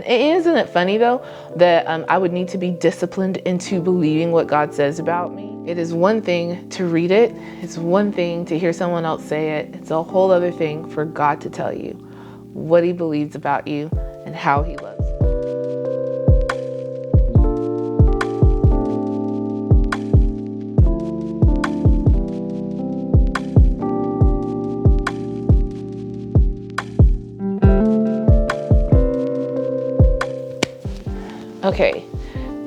Isn't it funny though that I would need to be disciplined into believing what God says about me? It is one thing to read it. It's one thing to hear someone else say it. It's a whole other thing for God to tell you what he believes about you and how he loves you. Okay,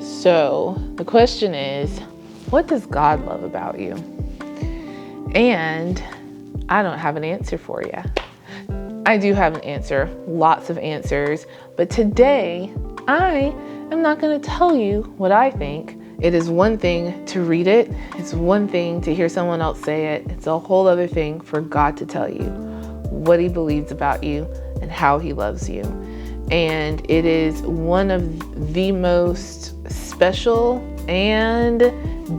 so the question is, what does God love about you? And I don't have an answer for you. I do have an answer, lots of answers, but today I am not going to tell you what I think. It is one thing to read it. It's one thing to hear someone else say it. It's a whole other thing for God to tell you what he believes about you and how he loves you. And it is one of the most special and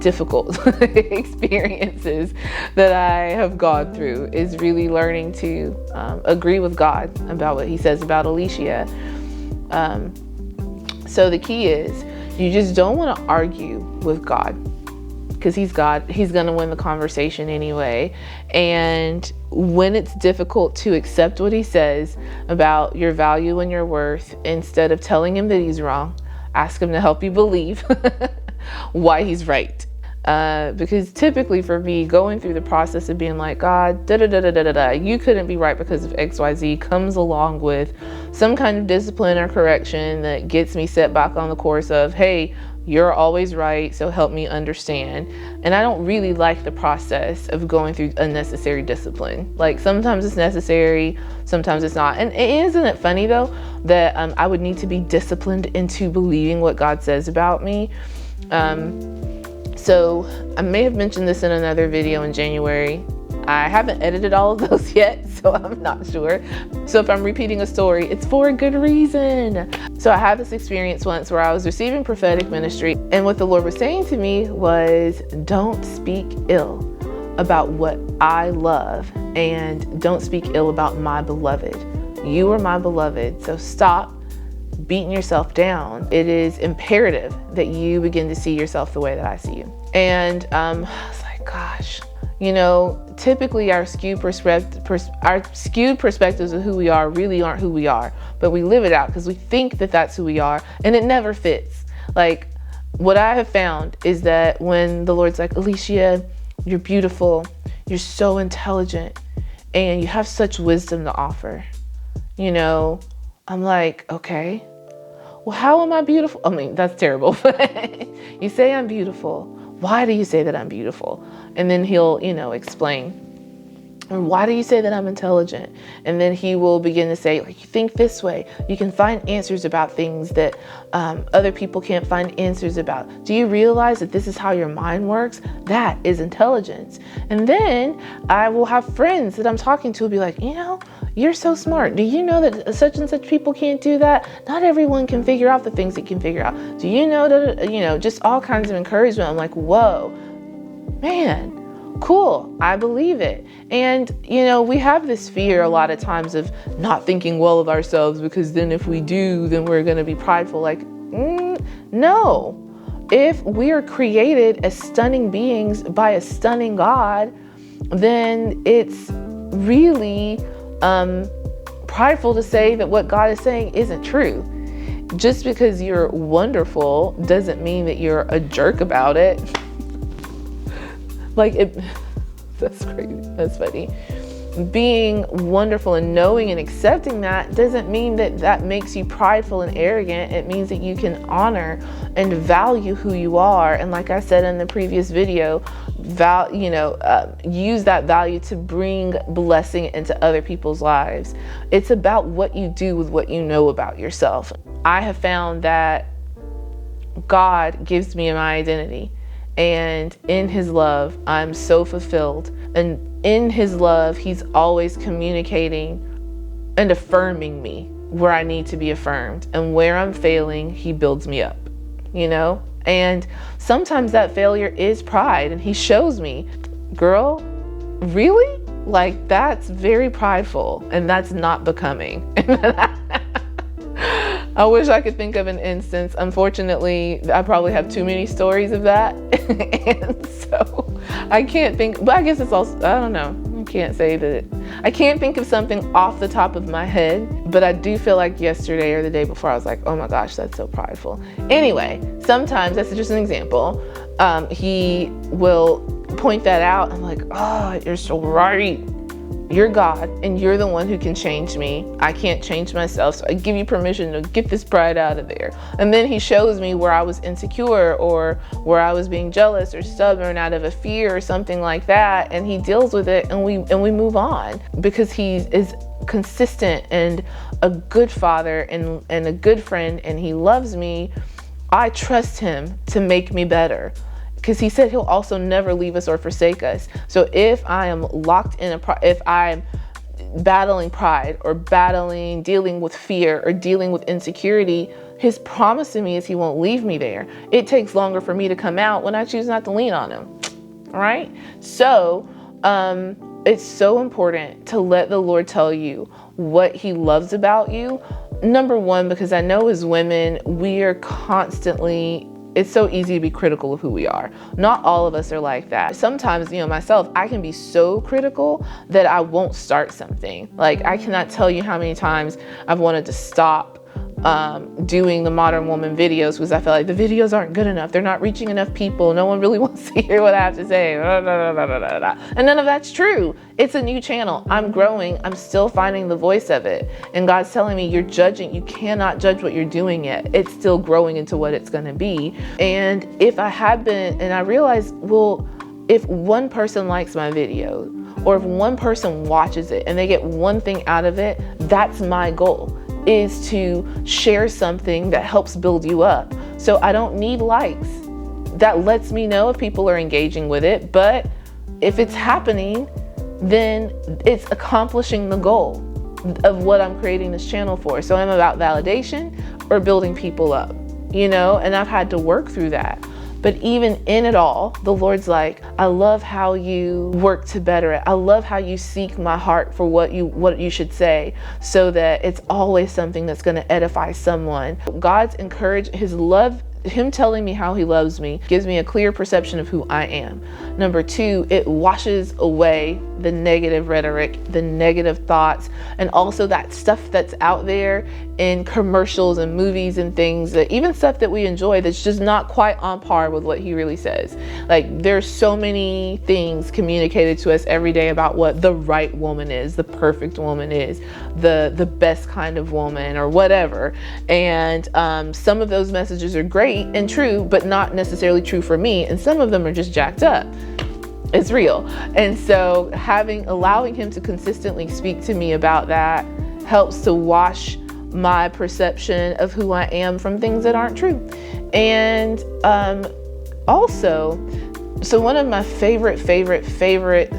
difficult experiences that I have gone through, is really learning to agree with God about what he says about Alicia. So the key is, you just don't want to argue with God, because he's God. He's going to win the conversation anyway. And when it's difficult to accept what he says about your value and your worth, instead of telling him that he's wrong, ask him to help you believe why he's right. Because typically for me, going through the process of being like, God, you couldn't be right because of XYZ, comes along with some kind of discipline or correction that gets me set back on the course of, hey, you're always right, so help me understand. And I don't really like the process of going through unnecessary discipline. Like, sometimes it's necessary, sometimes it's not. And isn't it funny though that I would need to be disciplined into believing what God says about me? So I may have mentioned this in another video in January. I haven't edited all of those yet, so I'm not sure. So if I'm repeating a story, it's for a good reason. So I had this experience once where I was receiving prophetic ministry, and what the Lord was saying to me was, don't speak ill about what I love, and don't speak ill about my beloved. You are my beloved, so stop beating yourself down. It is imperative that you begin to see yourself the way that I see you. And I was like, gosh, you know, typically our skewed perspectives of who we are really aren't who we are, but we live it out because we think that that's who we are, and it never fits. Like, what I have found is that when the Lord's like, Alicia, you're beautiful, you're so intelligent, and you have such wisdom to offer, you know, I'm like, okay, well, how am I beautiful? I mean, that's terrible. You say I'm beautiful. Why do you say that I'm beautiful? And then he'll, explain. And why do you say that I'm intelligent? And then he will begin to say, like, you think this way. You can find answers about things that other people can't find answers about. Do you realize that this is how your mind works? That is intelligence. And then I will have friends that I'm talking to will be like, you're so smart. Do you know that such and such people can't do that? Not everyone can figure out the things that can figure out. Do you know that, just all kinds of encouragement. I'm like, whoa, man. Cool, I believe it. And, we have this fear a lot of times of not thinking well of ourselves, because then if we do, then we're going to be prideful. Like, no. If we are created as stunning beings by a stunning God, then it's really prideful to say that what God is saying isn't true. Just because you're wonderful doesn't mean that you're a jerk about it. That's crazy. That's funny. Being wonderful and knowing and accepting that doesn't mean that that makes you prideful and arrogant. It means that you can honor and value who you are. And like I said in the previous video, use that value to bring blessing into other people's lives. It's about what you do with what you know about yourself. I have found that God gives me my identity. And in his love, I'm so fulfilled. And in his love, he's always communicating and affirming me where I need to be affirmed. And where I'm failing, he builds me up, And sometimes that failure is pride. And he shows me, girl, really? Like, that's very prideful. And that's not becoming. I wish I could think of an instance. Unfortunately, I probably have too many stories of that. And so I can't think, but I guess it's also, I don't know. I can't say that. I can't think of something off the top of my head, but I do feel like yesterday or the day before I was like, oh my gosh, that's so prideful. Anyway, sometimes, that's just an example, he will point that out. I'm like, oh, you're so right. You're God, and you're the one who can change me. I can't change myself, so I give you permission to get this pride out of there. And then he shows me where I was insecure, or where I was being jealous or stubborn out of a fear or something like that, and he deals with it, and we move on, because he is consistent and a good father and a good friend, and he loves me. I trust him to make me better, because he said he'll also never leave us or forsake us. So if I am locked in if I'm battling pride, or dealing with fear, or dealing with insecurity, his promise to me is he won't leave me there. It takes longer for me to come out when I choose not to lean on him. All right. So it's so important to let the Lord tell you what he loves about you. Number one, because I know as women, we are constantly, it's so easy to be critical of who we are. Not all of us are like that. Sometimes, myself, I can be so critical that I won't start something. Like, I cannot tell you how many times I've wanted to stop doing the Modern Woman videos, because I feel like the videos aren't good enough. They're not reaching enough people. No one really wants to hear what I have to say. And none of that's true. It's a new channel. I'm growing. I'm still finding the voice of it. And God's telling me, you're judging. You cannot judge what you're doing yet. It's still growing into what it's going to be. And if I have been, and I realize, well, if one person likes my video, or if one person watches it and they get one thing out of it, that's my goal, is to share something that helps build you up. So I don't need likes. That lets me know if people are engaging with it. But if it's happening, then it's accomplishing the goal of what I'm creating this channel for. So I'm about validation or building people up, and I've had to work through that. But even in it all, the Lord's like, I love how you work to better it. I love how you seek my heart for what you should say, so that it's always something that's going to edify someone. God's his love, him telling me how he loves me, gives me a clear perception of who I am. Number two, it washes away the negative rhetoric, the negative thoughts, and also that stuff that's out there in commercials and movies and things, that even stuff that we enjoy that's just not quite on par with what he really says. Like, there's so many things communicated to us every day about what the right woman is, the perfect woman is, the best kind of woman, or whatever. And some of those messages are great and true, but not necessarily true for me. And some of them are just jacked up. It's real. And so allowing him to consistently speak to me about that helps to wash my perception of who I am from things that aren't true. And also, so one of my favorite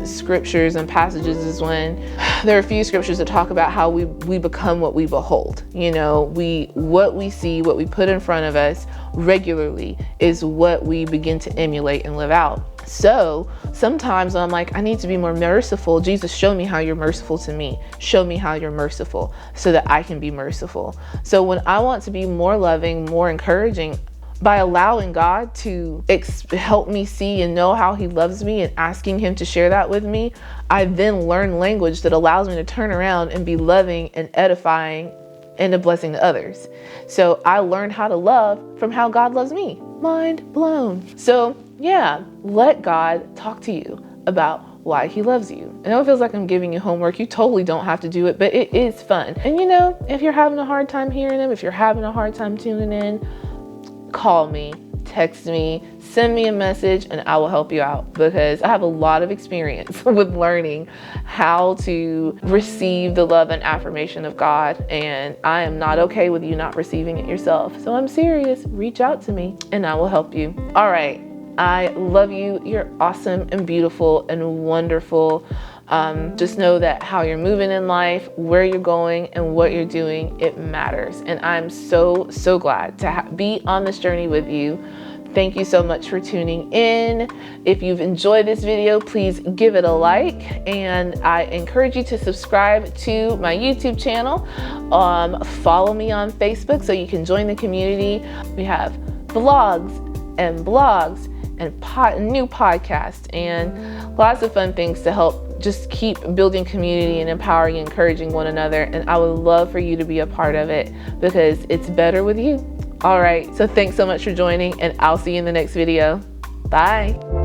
scriptures and passages is when there are a few scriptures that talk about how we become what we behold. What we see, what we put in front of us regularly is what we begin to emulate and live out. So sometimes I'm like, I need to be more merciful. Jesus, show me how you're merciful to me. Show me how you're merciful so that I can be merciful. So when I want to be more loving, more encouraging, by allowing God to help me see and know how he loves me and asking him to share that with me, I then learn language that allows me to turn around and be loving and edifying and a blessing to others. So I learned how to love from how God loves me. Mind blown. So yeah, let God talk to you about why he loves you. I know it feels like I'm giving you homework. You totally don't have to do it, but it is fun. And if you're having a hard time hearing him, if you're having a hard time tuning in, call me, text me, send me a message, and I will help you out, because I have a lot of experience with learning how to receive the love and affirmation of God. And I am not okay with you not receiving it yourself. So I'm serious. Reach out to me and I will help you. All right. I love you. You're awesome and beautiful and wonderful. Just know that how you're moving in life, where you're going, and what you're doing, it matters. And I'm so glad to be on this journey with you. Thank you so much for tuning in. If you've enjoyed this video, please give it a like, and I encourage you to subscribe to my YouTube channel. Follow me on Facebook so you can join the community. We have vlogs and blogs and new podcasts and lots of fun things to help just keep building community and empowering and encouraging one another. And I would love for you to be a part of it because it's better with you. All right, so thanks so much for joining, and I'll see you in the next video. Bye.